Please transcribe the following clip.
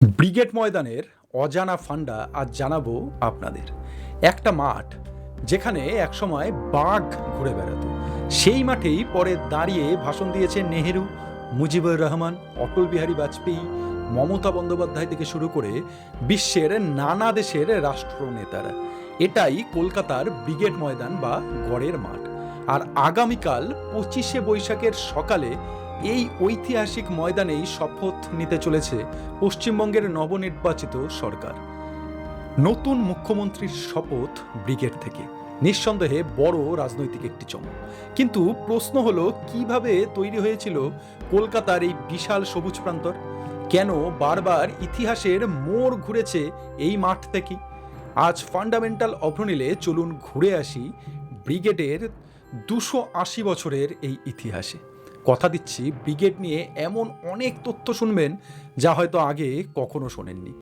Brigade ময়দানের অজানা ফান্ডা আজ জানাবো আপনাদের। একটা মাঠ যেখানে একসময় বাঘ ঘুরে বেড়াতো, সেই মাঠেই পরে দাঁড়িয়ে ভাষণ দিয়েছেন নেহেরু, মুজিবুর রহমান, অটল বিহারী বাজপেয়ী, মমতা বন্দ্যোপাধ্যায় থেকে শুরু করে বিশ্বের নানা দেশের রাষ্ট্রনেতারা। এটাই কলকাতার ব্রিগেড ময়দান বা গড়ের মাঠ। আর আগামীকাল 25শে বৈশাখের সকালে এই ঐতিহাসিক ময়দানেই শপথ নিতে চলেছে পশ্চিমবঙ্গের নবনির্বাচিত সরকার। নতুন মুখ্যমন্ত্রীর শপথ ব্রিগেড থেকে নিঃসন্দেহে বড় রাজনৈতিক একটি চমক। কিন্তু প্রশ্ন হলো, কিভাবে তৈরি হয়েছিল কলকাতার এই বিশাল সবুজ প্রান্তর? কেন বারবার ইতিহাসের মোড় ঘুরেছে এই মাঠ থেকে? আজ ফান্ডামেন্টাল অভ্রনীলে চলুন ঘুরে আসি ব্রিগেডের 280 বছরের এই ইতিহাসে। কথা দিচ্ছি, ব্রিগেড নিয়ে এমন অনেক তথ্য শুনবেন যা হয়তো আগে কখনো শোনেননি।